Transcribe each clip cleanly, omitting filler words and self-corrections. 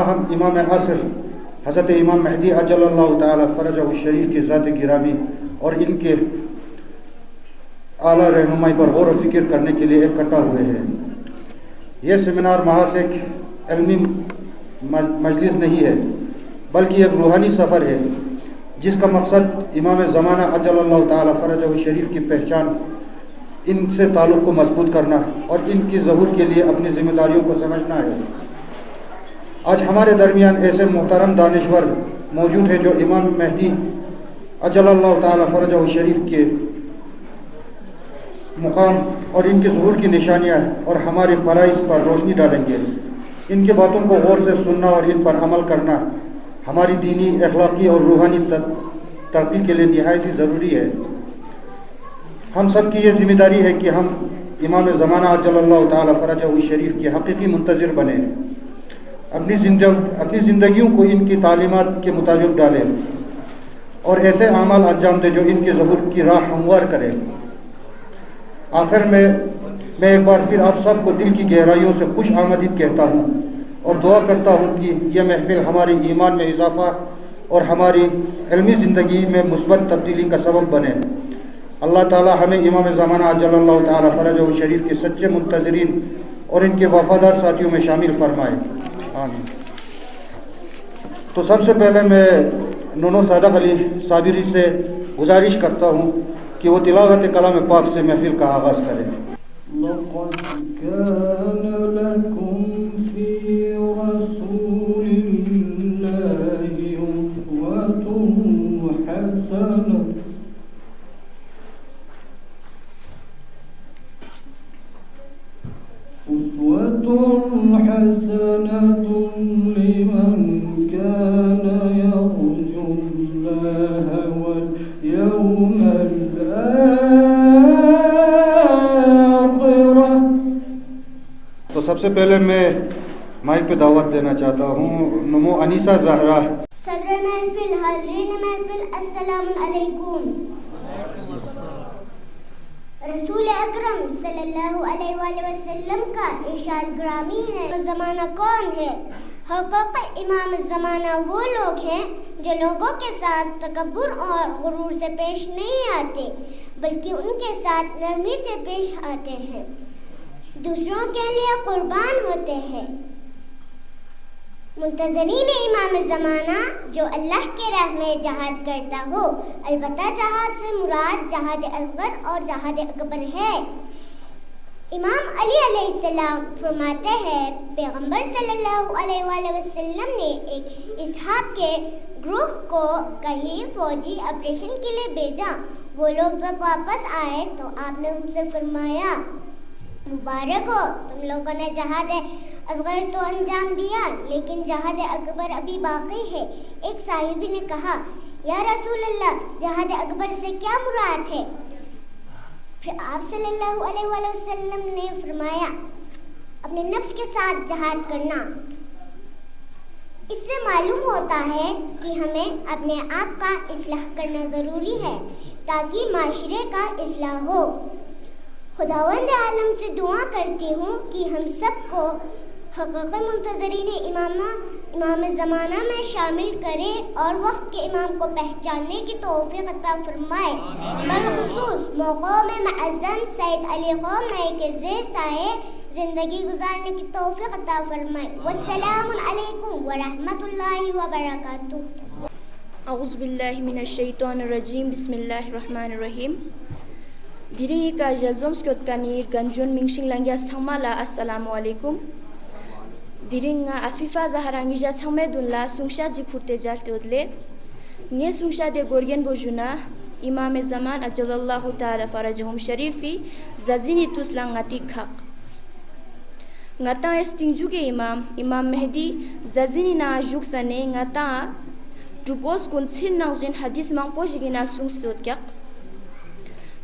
تاہم امام عصر حضرت امام مہدی عجل اللہ تعالی فرجہ الشریف کی ذات گرامی اور ان کے اعلیٰ رہنمائی پر غور و فکر کرنے کے لیے اکٹھا ہوئے ہیں۔ یہ سیمینار محض ایک علمی مجلس نہیں ہے بلکہ ایک روحانی سفر ہے جس کا مقصد امام زمانہ عجل اللہ تعالی فرجہ الشریف کی پہچان، ان سے تعلق کو مضبوط کرنا اور ان کی ظہور کے لیے اپنی ذمہ داریوں کو سمجھنا ہے۔ آج ہمارے درمیان ایسے محترم دانشور موجود ہیں جو امام مہدی عجل اللہ تعالی فرجہ الشریف کے مقام اور ان کے ظہور کی نشانیاں اور ہمارے فرائض پر روشنی ڈالیں گے۔ ان کے باتوں کو غور سے سننا اور ان پر عمل کرنا ہماری دینی، اخلاقی اور روحانی ترقی کے لیے نہایت ہی ضروری ہے۔ ہم سب کی یہ ذمہ داری ہے کہ ہم امام زمانہ عجل اللہ تعالی فرجہ الشریف کی حقیقی منتظر بنیں، اپنی زندگیوں کو ان کی تعلیمات کے مطابق ڈالیں اور ایسے اعمال انجام دیں جو ان کے ظہور کی راہ ہموار کریں۔ آخر میں ایک بار پھر آپ سب کو دل کی گہرائیوں سے خوش آمدید کہتا ہوں اور دعا کرتا ہوں کہ یہ محفل ہمارے ایمان میں اضافہ اور ہماری علمی زندگی میں مثبت تبدیلی کا سبب بنے۔ اللہ تعالی ہمیں امام زمانہ عجل اللہ تعالی فرجہ الشریف کے سچے منتظرین اور ان کے وفادار ساتھیوں میں شامل فرمائے، آمین۔ تو سب سے پہلے میں نونو صادق علی صابری سے گزارش کرتا ہوں کہ وہ تلاوت کلام پاک سے محفل کا آغاز کریں۔ لقد كان لكم في رسول الله أسوة حسنة لمن كان يرجو الله واليوم الآخرة۔ تو سب سے پہلے میں مائک پہ دعوت دینا چاہتا ہوں نمو انیسہ زہرا۔ صدر محفل، حاضرین محفل، السلام علیکم۔ رسول اکرم صلی اللہ علیہ وآلہ وسلم کا ارشاد گرامی ہے، زمانہ کون ہے؟ حقیقت امام زمانہ وہ لوگ ہیں جو لوگوں کے ساتھ تکبر اور غرور سے پیش نہیں آتے بلکہ ان کے ساتھ نرمی سے پیش آتے ہیں، دوسروں کے لیے قربان ہوتے ہیں۔ منتظرین امام زمانہ جو اللہ کے راہ میں جہاد کرتا ہو، البتہ جہاد سے مراد جہاد اصغر اور جہاد اکبر ہے۔ امام علی علیہ السلام فرماتے ہیں، پیغمبر صلی اللہ علیہ وآلہ وسلم نے ایک اصحاب کے گروہ کو کہیں فوجی آپریشن کے لیے بھیجا۔ وہ لوگ جب واپس آئے تو آپ نے ان سے فرمایا، مبارک ہو، تم لوگوں نے جہاد اصغر تو انجام دیا لیکن جہاد اکبر ابھی باقی ہے۔ ایک صحابی نے کہا، یا رسول اللہ، جہاد اکبر سے کیا مراد ہے؟ پھر آپ صلی اللہ علیہ وآلہ وسلم نے فرمایا، اپنے نفس کے ساتھ جہاد کرنا۔ اس سے معلوم ہوتا ہے کہ ہمیں اپنے آپ کا اصلاح کرنا ضروری ہے تاکہ معاشرے کا اصلاح ہو۔ خداوند عالم سے دعا کرتی ہوں کہ ہم سب کو حقیقی منتظرین امام زمانہ میں شامل کرے اور وقت کے امام کو پہچاننے کی توفیق عطا فرمائے۔ بالخصوص موقعوں میں معزز سید علی خامنہئی کے زیر سایہ زندگی گزارنے کی توفیق عطا فرمائے۔ والسلام علیکم ورحمۃ اللہ وبرکاتہ۔ اعوذ باللہ من الشیطان الرجیم، بسم اللہ الرحمن الرحیم۔ دھیرے کا جلزوم سکوت کنیر گنجون منگشنگ لنگیا سمالا السلام علیکم۔ دھیرنگا عفیفہ زہرانگی جا سمید اللہ سنگشا جی پھرتے جالتے ادلے نی سنگشا دے گورین بوجونا امام زمان اجل اللہ تعالی فرجہم شریفی ززینی توسلا نگاتی کھاق نگاتا استنجو کے امام مہدی ززینی نا جوک سنے نگاتا ڈوپوس کن سر نغزین حدیث مانگ پوشگینا سنگستوت کیاق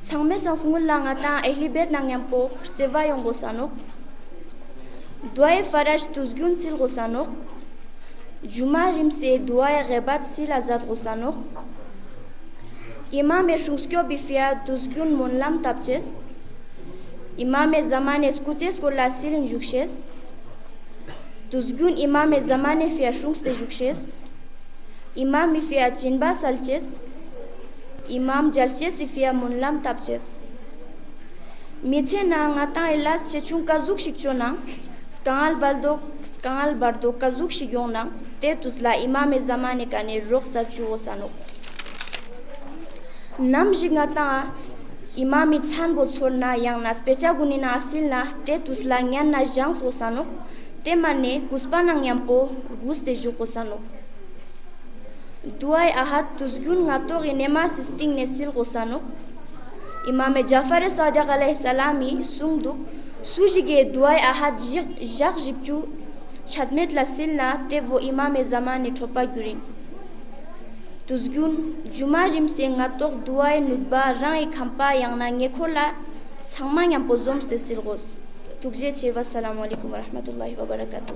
سنگمے سنگسنگ اللہ نگاتا اہلی بیت ننگیم پو سیوا یونگ گوسانوک دعائے فرج تزگون سیل غسانوق جمعہ رم سے دعائے غیبات سیل آزاد غسانوق امام شنگسکیو بیفیا تزگون منلام تابچس امام زمان اسکوچس کو لا cell انجوکشس Tuzgun imam zamane fia shungste jukshes, imam fia chinba salches, imam jalches fia munlam tapches. Miche na ngata elas chechung kazuk shikchona, skangal bardo kazuk shigyona, te tuzla imam zamane kane roksa chuo sanok. Nam jingata imam ithan botsorna yang nas pecha gunina asilna te tusla nyan na jang so sanok. Te mane kuspa nang yampo guste joko sano. Duai ahad tuzgun ngato ginema sisting nesil gosano. Imam Jafar Sadiq alayhi salami sungduk sujige duai ahad jak jibchu chadmet la silna te wo imam zamane thopa gurin. Tuzgun jumarim se ngato duai nutba rang khampa yang na ngekhola changma yampo zom se silgos. Assalamu alaikum wa rahmatullahi wa barakatuh.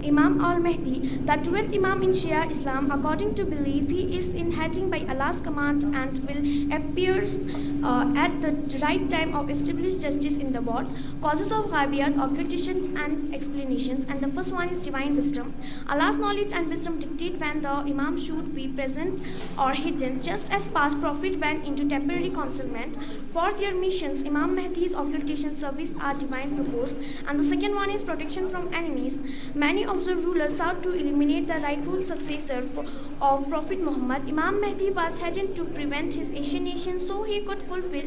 Imam al-Mahdi, the 12th Imam in Shia Islam, according to belief, he is inheriting by Allah's command and will appear at the right time of establish justice in the world. Causes of ghaibiyat, occultations and explanations. And the first one is divine wisdom. Allah's knowledge and wisdom dictate when the Imam should be present or hidden, just as past prophet went into temporary concealment. For their missions, Imam Mahdi's occultation service are divine purpose. And the second one is protection from enemies. Many of the rulers sought to eliminate the rightful successor of Prophet Muhammad. Imam Mahdi was heading to prevent his assassination so he could fulfill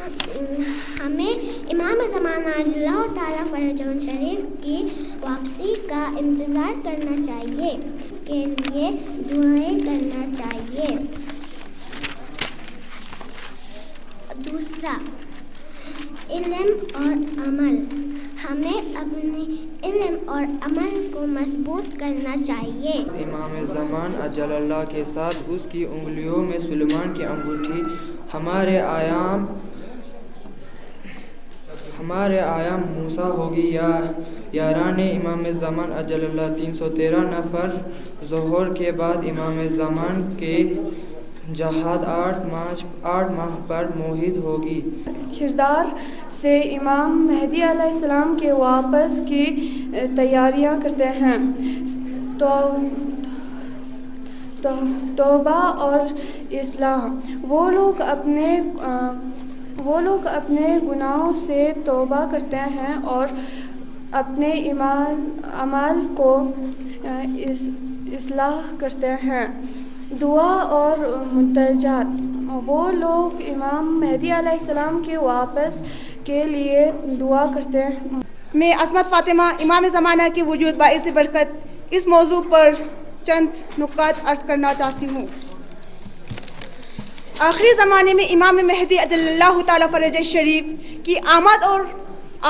ہمیں امام زمانہ اللہ تعالیٰ fridge شریف کی واپسی کا انتظار کرنا چاہیے، کے لیے دعائیں کرنا چاہیے۔ دوسرا، علم اور عمل، ہمیں اپنے علم اور عمل کو مضبوط کرنا چاہیے۔ امام زمان اجل اللہ کے ساتھ اس کی انگلیوں میں سلیمان کی انگوٹھی، ہمارے آیام موسیٰ ہوگی یا یاران امام زمان اجل اللہ 313 نفر ظہور کے بعد امام زمان کے جہاد 8 ماہ پر موحد ہوگی۔ کردار سے امام مہدی علیہ السلام کے واپس کی تیاریاں کرتے ہیں، توبہ اور اصلاح۔ وہ لوگ اپنے گناہوں سے توبہ کرتے ہیں اور اپنے اعمال کو اصلاح کرتے ہیں۔ دعا اور منتجات، وہ لوگ امام مہدی علیہ السلام کے واپس کے لیے دعا کرتے ہیں۔ میں عصمت فاطمہ، امام زمانہ کے وجود باعث برکت، اس موضوع پر چند نکات عرض کرنا چاہتی ہوں۔ آخری زمانے میں امام مہدی اجل اللہ تعالیٰ فرج شریف کی آمد اور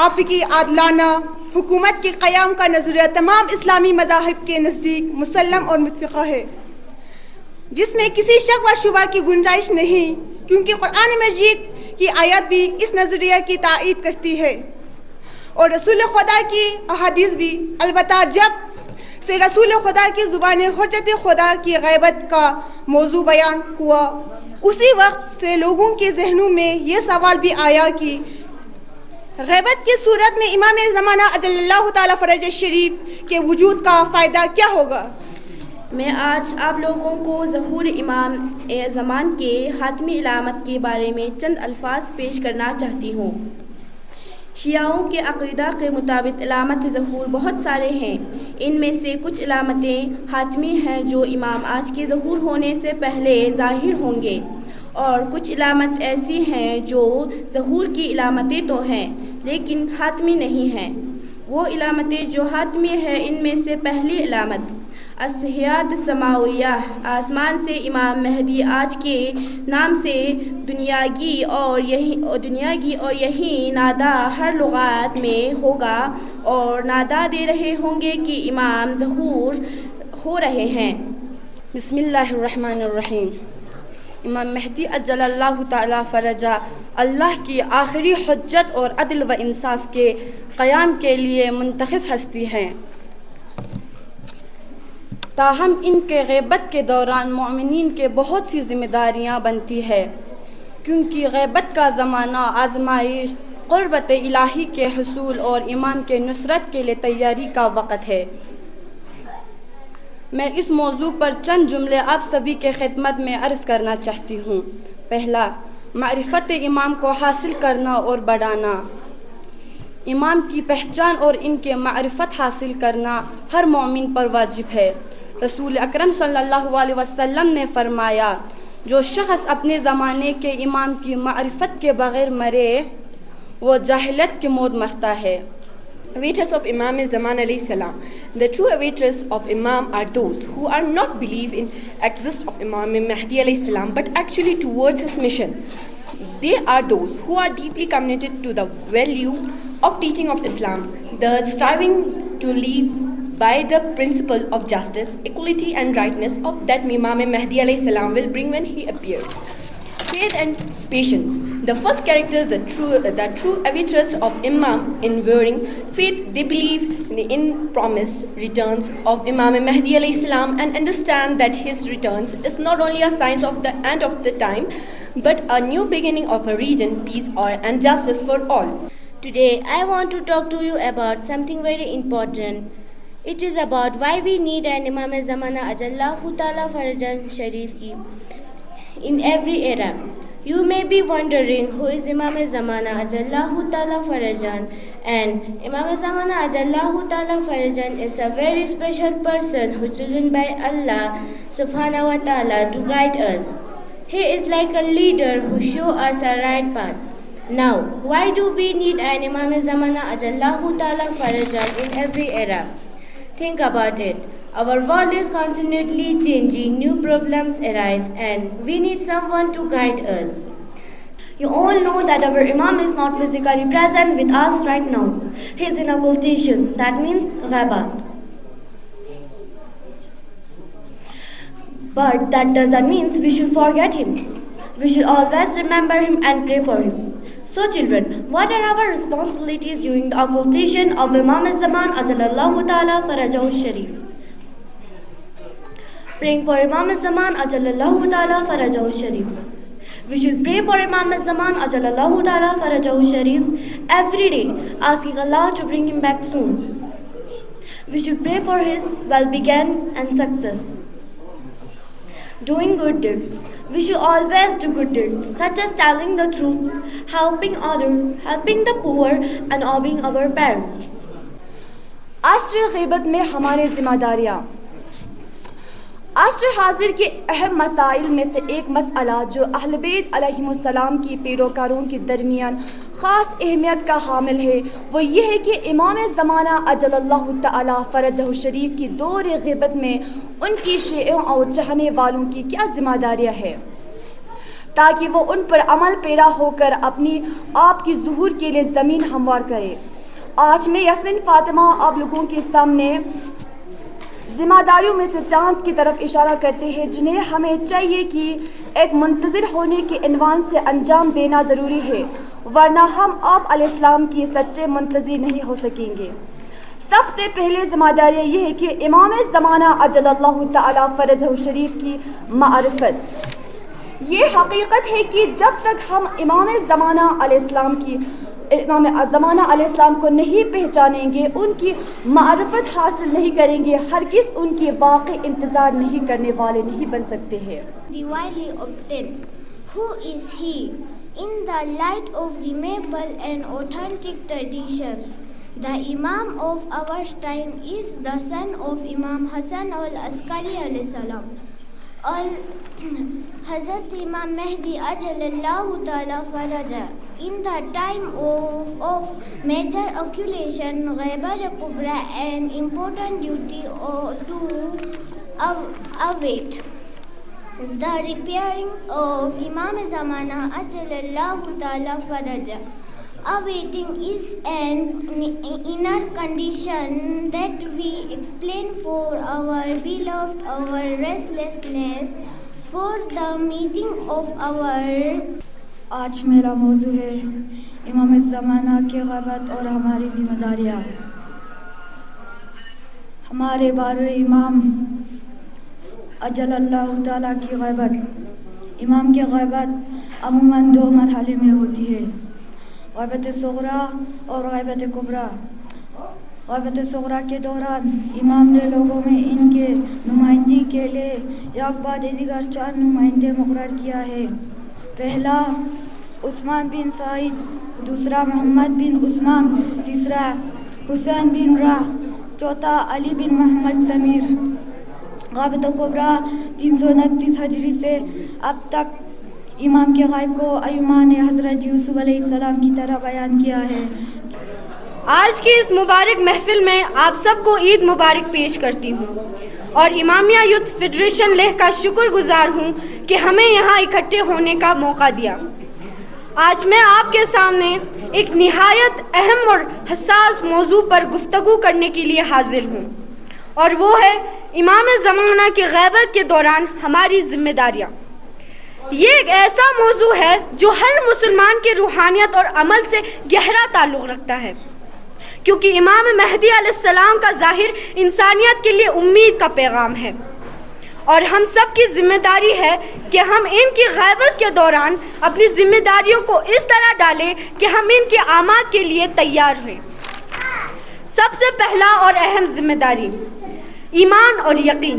آپ کی عادلانہ حکومت کے قیام کا نظریہ تمام اسلامی مذاہب کے نزدیک مسلم اور متفقہ ہے، جس میں کسی شک و شبہ کی گنجائش نہیں، کیونکہ قرآن مجید کی آیات بھی اس نظریہ کی تائید کرتی ہے اور رسول خدا کی احادیث بھی۔ البتہ جب سے رسول خدا کی زبان حجت خدا کی غیبت کا موضوع بیان ہوا، اسی وقت سے لوگوں کے ذہنوں میں یہ سوال بھی آیا کہ غیبت کی صورت میں امام زمانہ اجل اللہ تعالیٰ فرج شریف کے وجود کا فائدہ کیا ہوگا؟ میں آج آپ لوگوں کو ظہور امام زمان کے حاتمی علامت کے بارے میں چند الفاظ پیش کرنا چاہتی ہوں۔ شیعوں کے عقیدہ کے مطابق علامت ظہور بہت سارے ہیں۔ ان میں سے کچھ علامتیں حاتمی ہیں جو امام آج کے ظہور ہونے سے پہلے ظاہر ہوں گے، اور کچھ علامت ایسی ہیں جو ظہور کی علامتیں تو ہیں لیکن حاتمی نہیں ہیں۔ وہ علامتیں جو حاتمی ہیں ان میں سے پہلی علامت الصحیحات السماویہ، آسمان سے امام مہدی آج کے نام سے دنیاگی اور یہی نادا ہر لغات میں ہوگا اور نادا دے رہے ہوں گے کہ امام ظہور ہو رہے ہیں۔ بسم اللہ الرحمن الرحیم۔ امام مہدی اجل اللہ تعالیٰ فرجہ اللہ کی آخری حجت اور عدل و انصاف کے قیام کے لیے منتخب ہستی ہیں، تاہم ان کے غیبت کے دوران مومنین کے بہت سی ذمہ داریاں بنتی ہے، کیونکہ غیبت کا زمانہ آزمائش، قربت الہی کے حصول اور امام کے نصرت کے لیے تیاری کا وقت ہے۔ میں اس موضوع پر چند جملے آپ سبھی کے خدمت میں عرض کرنا چاہتی ہوں۔ پہلا، معرفت امام کو حاصل کرنا اور بڑھانا۔ امام کی پہچان اور ان کے معرفت حاصل کرنا ہر مومن پر واجب ہے۔ رسول اکرم صلی اللہ علیہ وسلم نے فرمایا، جو شخص اپنے زمانے کے امام کی معرفت کے بغیر مرے وہ جاہلیت کی موت مرتا ہے۔ Awaitors of Imam Zaman alayhi salam. The true awaitors of Imam are those who are not believe in existence of Imam Mahdi alayhi salam but actually towards his mission. They are those who are deeply committed to the value of teaching of Islam, the striving to live by the principle of justice, equality and rightness of that Imam Mahdi alayhi salam will bring when he appears. Faith and patience. The first characters, the true awaitors of Imam in wearing faith, they believe in promised returns of Imam Mahdi alayhi salam and understand that his returns is not only a sign of the end of the time, but a new beginning of a region, peace and justice for all. Today I want to talk to you about something very important. It is about why we need an Imam Zamana Ajallahu Ta'ala Farajan Sharif ki in every era. You may be wondering who is Imam Zamana Ajallahu Ta'ala Farajan, and Imam Zamana Ajallahu Ta'ala Farajan is a very special person who is chosen by Allah Subhanahu wa Ta'ala to guide us. He is like a leader who shows us a right path. Now, why do we need an Imam Zamana Ajallahu Ta'ala Faraja in every era? Think about it. Our world is continually changing, new problems arise, and we need someone to guide us. You all know that our Imam is not physically present with us right now. He is in occultation. That means ghabat. But that doesn't mean we should forget him. We should always remember him and pray for him. So children, what are our responsibilities during the occultation of Imam Zaman Ajalallahu Ta'ala Farajahu Sharif? Praying for Imam Zaman Ajalallahu Ta'ala Farajahu Sharif. We should pray for Imam Zaman Ajalallahu Ta'ala Farajahu Sharif every day, asking Allah to bring him back soon. We should pray for his well-being and success. Doing good deeds. We should always do good deeds, such as telling the truth, helping others, helping the poor, and obeying our parents. عصر غیبت میں ہمارے ذمہ داریاں. عصر حاضر کے اہم مسائل میں سے ایک مسئلہ جو اہل بیت علیہم السلام کی پیروکاروں کے درمیان خاص اہمیت کا حامل ہے وہ یہ ہے کہ امام زمانہ اجل اللہ تعالی فرجہ شریف کی دور غیبت میں ان کی شیعوں اور چاہنے والوں کی کیا ذمہ داریاں ہیں تاکہ وہ ان پر عمل پیرا ہو کر اپنی آپ کی ظہور کے لیے زمین ہموار کرے. آج میں یاسمین فاطمہ آپ لوگوں کے سامنے ذمہ داریوں میں سے چاند کی طرف اشارہ کرتے ہیں جنہیں ہمیں چاہیے کہ ایک منتظر ہونے کے عنوان سے انجام دینا ضروری ہے ورنہ ہم آپ علیہ السلام کی سچے منتظر نہیں ہو سکیں گے. سب سے پہلے ذمہ داری یہ ہے کہ امام زمانہ اجل اللہ تعالی فرجہ شریف کی معرفت. یہ حقیقت ہے کہ جب تک ہم امام زمانہ علیہ السلام کو نہیں پہچانیں گے ان کی معرفت حاصل نہیں کریں گے ہرگز ان کی واقعی انتظار نہیں کرنے والے نہیں بن سکتے ہیں. Divinely obtained. Who is he? In the light of reliable and authentic traditions, the Imam of our time is the son of Imam Hassan al-Askari alayhi salam. Hazrat Imam Mahdi Ajalallahu Ta'ala Faraja. In the time of major occultation, Ghaibar Kubra, an important duty to await the appearing of Imam Zamana Ajalallahu Ta'ala Faraja. Awaiting is an inner condition that we explain for our beloved, our restlessness, for the meeting of our. آج میرا موضوع ہے امام زمانہ کی غیبت اور ہماری ذمہ داریاں. ہمارے بارے امام اجل اللہ تعالیٰ کی غیبت. امام کی غیبت عموماً دو مرحلے میں ہوتی ہے غیبت صغریٰ اور غیبت کبریٰ. غیبت صغریٰ کے دوران امام نے لوگوں میں ان کے نمائندگی کے لیے یک بعد دیگر 4 نمائندے مقرر کیا ہے. پہلا عثمان بن سعید, دوسرا محمد بن عثمان, تیسرا حسین بن راہ, چوتھا علی بن محمد سمیر. غیبت کبریٰ 329 ہجری سے اب تک امام کے غیب کو ائمہ نے حضرت یوسف علیہ السلام کی طرح بیان کیا ہے. آج کی اس مبارک محفل میں آپ سب کو عید مبارک پیش کرتی ہوں اور امامیہ یوتھ فیڈریشن لیہ کا شکر گزار ہوں کہ ہمیں یہاں اکٹھے ہونے کا موقع دیا. آج میں آپ کے سامنے ایک نہایت اہم اور حساس موضوع پر گفتگو کرنے کے لیے حاضر ہوں اور وہ ہے امام زمانہ کی غیبت کے دوران ہماری ذمہ داریاں. یہ ایک ایسا موضوع ہے جو ہر مسلمان کی روحانیت اور عمل سے گہرا تعلق رکھتا ہے کیونکہ امام مہدی علیہ السلام کا ظاہر انسانیت کے لیے امید کا پیغام ہے اور ہم سب کی ذمہ داری ہے کہ ہم ان کی غیبت کے دوران اپنی ذمہ داریوں کو اس طرح ڈالیں کہ ہم ان کے اعمال کے لیے تیار ہوئیں. سب سے پہلا اور اہم ذمہ داری ایمان اور یقین.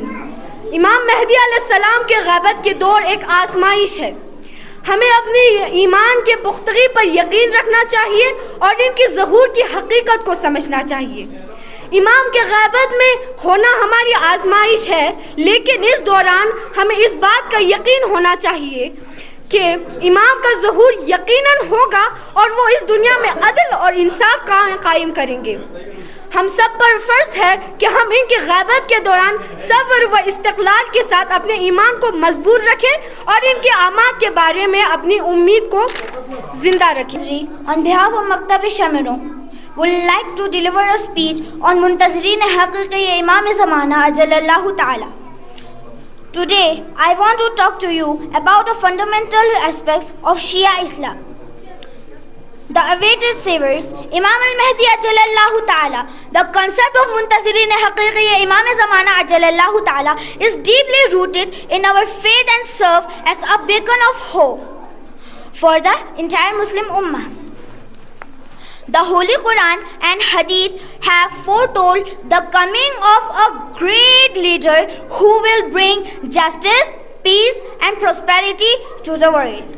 امام مہدی علیہ السلام کے غیبت کے دور ایک آزمائش ہے. ہمیں اپنی ایمان کے پختگی پر یقین رکھنا چاہیے اور ان کی ظہور کی حقیقت کو سمجھنا چاہیے. امام کے غیبت میں ہونا ہماری آزمائش ہے لیکن اس دوران ہمیں اس بات کا یقین ہونا چاہیے کہ امام کا ظہور یقیناً ہوگا اور وہ اس دنیا میں عدل اور انصاف قائم کریں گے۔ ہم سب پر فرض ہے کہ ہم ان کی غیبت کے دوران صبر و استقلال کے ساتھ اپنے ایمان کو مضبوط رکھیں اور ان کے اعمال کے بارے میں اپنی امید کو زندہ رکھیں۔ On behalf of Maktab Shamirun, would like to deliver a speech on Muntazireen Haqiqi Imam Zamana Ajalallahu Ta'ala. Today, I want to talk to you about the fundamental aspects of Shia Islam. The awaited saviors, Imam al-Mahdi Ajalallahu Ta'ala. The concept of Muntazireen Haqiqi Imam Zamana Ajalallahu Ta'ala is deeply rooted in our faith and serve as a beacon of hope for the entire Muslim Ummah. The Holy Quran and Hadith have foretold the coming of a great leader who will bring justice, peace and prosperity to the world.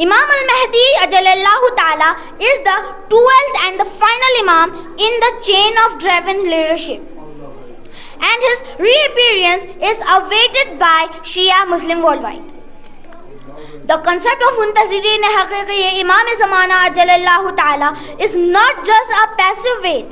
Imam al-Mahdi Ajalallahu Ta'ala is the 12th and the final Imam in the chain of driven leadership, and his reappearance is awaited by Shia Muslim worldwide. The concept of Muntazireen Haqiqi Imam Zamana Ajalallahu Ta'ala is not just a passive wait,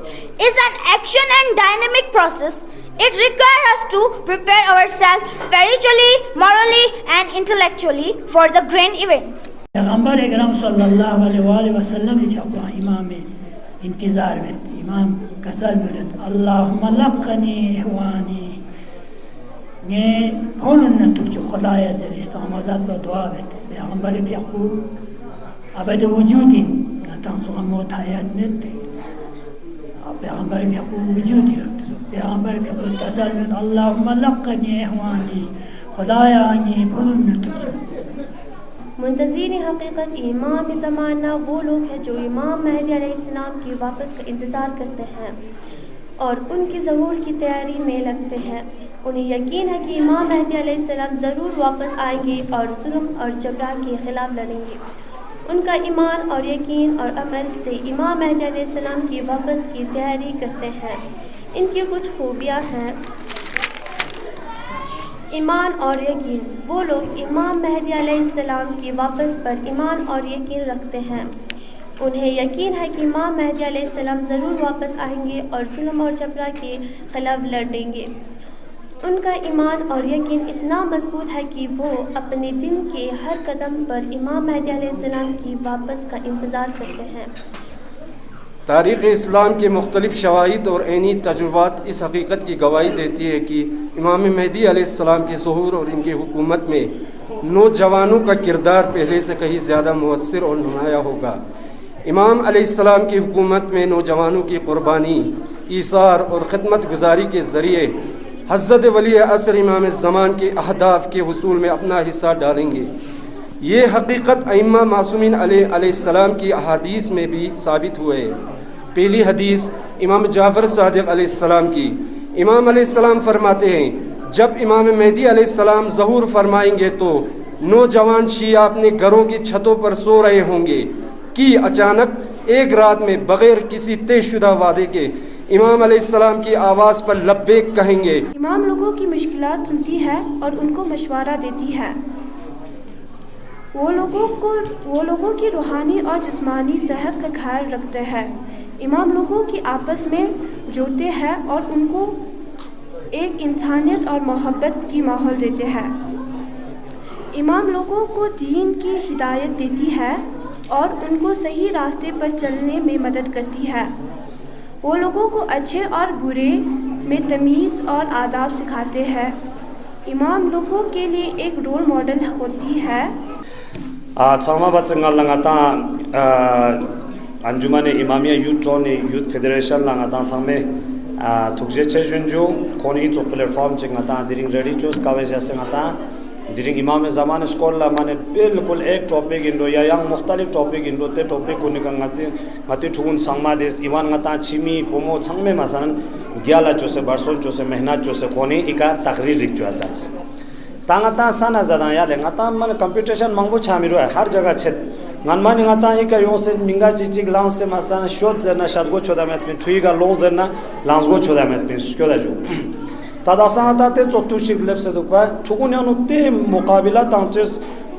it's an action and dynamic process. It requires us to prepare ourselves spiritually, morally and intellectually for the great events. پیغمبر اکرم صلی اللہ علیہ وسلم امام انتظار بیت امام کسل بیت اللہم لقنی احوانی میں ہونن نتوجه خدای زیر استعمازات با دعا بیت پیغمبر پیقو ابد وجودی نتان سوغا موت حیات نت پیغمبر پیقو وجودی پیغمبر پیقو کسل بیت اللہم لقنی احوانی خدای آنی ہونن نتوجه۔ منتظرین حقیقت امام زمانہ وہ لوگ ہیں جو امام مہدی علیہ السلام کی واپس کا انتظار کرتے ہیں اور ان کی ظہور کی تیاری میں لگتے ہیں۔ انہیں یقین ہے کہ امام مہدی علیہ السلام ضرور واپس آئیں گے اور ظلم اور جبرا کے خلاف لڑیں گے۔ ان کا ایمان اور یقین اور عمل سے امام مہدی علیہ السلام کی واپس کی تیاری کرتے ہیں۔ ان کی کچھ خوبیاں ہیں۔ ایمان اور یقین، وہ لوگ امام مہدی علیہ السلام کی واپس پر ایمان اور یقین رکھتے ہیں۔ انہیں یقین ہے کہ امام مہدی علیہ السلام ضرور واپس آئیں گے اور ظلم اور جبرا کے خلاف لڑیں گے۔ ان کا ایمان اور یقین اتنا مضبوط ہے کہ وہ اپنے دن کے ہر قدم پر امام مہدی علیہ السلام کی واپس کا انتظار کرتے ہیں۔ تاریخ اسلام کے مختلف شواہد اور عینی تجربات اس حقیقت کی گواہی دیتی ہے کہ امام مہدی علیہ السلام کے ظہور اور ان کی حکومت میں نوجوانوں کا کردار پہلے سے کہیں زیادہ مؤثر اور نمایاں ہوگا۔ امام علیہ السلام کی حکومت میں نوجوانوں کی قربانی، ایثار اور خدمت گزاری کے ذریعے حضرت ولی عصر امام زمان کے اہداف کے حصول میں اپنا حصہ ڈالیں گے۔ یہ حقیقت ائمہ معصومین علیہ السلام کی احادیث میں بھی ثابت ہوئے۔ پہلی حدیث امام جعفر صادق علیہ السلام کی، امام علیہ السلام فرماتے ہیں جب امام مہدی علیہ السلام ظہور فرمائیں گے تو نوجوان شیعہ اپنے گھروں کی چھتوں پر سو رہے ہوں گے کہ اچانک ایک رات میں بغیر کسی طے شدہ وعدے کے امام علیہ السلام کی آواز پر لبیک کہیں گے۔ امام لوگوں کی مشکلات سنتی ہے اور ان کو مشورہ دیتی ہے۔ وہ لوگوں کی روحانی اور جسمانی صحت کا خیال رکھتے ہیں۔ امام لوگوں کی آپس میں جوڑتے ہیں اور ان کو ایک انسانیت اور محبت کی ماحول دیتے ہیں۔ امام لوگوں کو دین کی ہدایت دیتی ہے اور ان کو صحیح راستے پر چلنے میں مدد کرتی ہے۔ وہ لوگوں کو اچھے اور برے میں تمیز اور آداب سکھاتے ہیں۔ امام لوگوں کے لیے ایک رول ماڈل ہوتی ہے۔ Tsangma batsengal langata Anjuman Imamia Youth Federation langata tsangme thukje chejunju koni to platform chingata during ready choose kawai jasengata during Imam Zaman school la mane bilkul ek topic indo ya yang mukhtalif topic indo te topic ko nikangati mati thun sangma des iwan ngata chimi pomo changme masan gyala chose barson chose mehnat chose koni ika takrir rik chose tangata sana zada ya le ngata man competition mangbo chamiro har jaga chet nganmani ngata ika yose minga chichig lance se masana shot zena shadgo chodamet pin thuiga long zena langsgo chodamet pin skyoda ju tadasana te chotu shik lepse dukwa thukunya no te muqabila tangches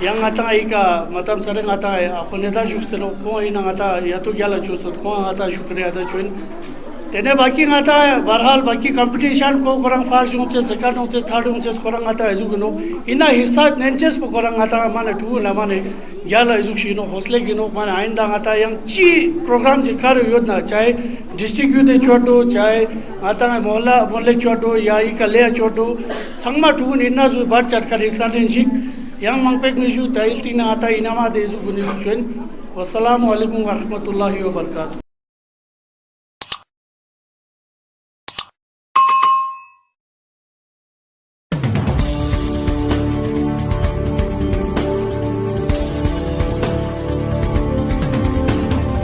yang ngata ika matam sare ngata apne da jukstelo ko ina ngata ya to gyala chusot ko ngata shukriya da chuin tene baki ngata barhal baki competition ko korang first unche second unche third unche korang ngata ezuguno ina hissa nenches po korang ngata mane tu na mane gyala ezukshino hosle gino mane ainda ngata yang chi program je kar yodna chahe district youth choto chahe ngata mohalla choto ya ika le choto sangma tu ina zu bar chat kar hissa nenchik yang mangpek nishu tail tina ata inama dezu gunizu chuen wassalamu alaikum warahmatullahi wabarakatuh.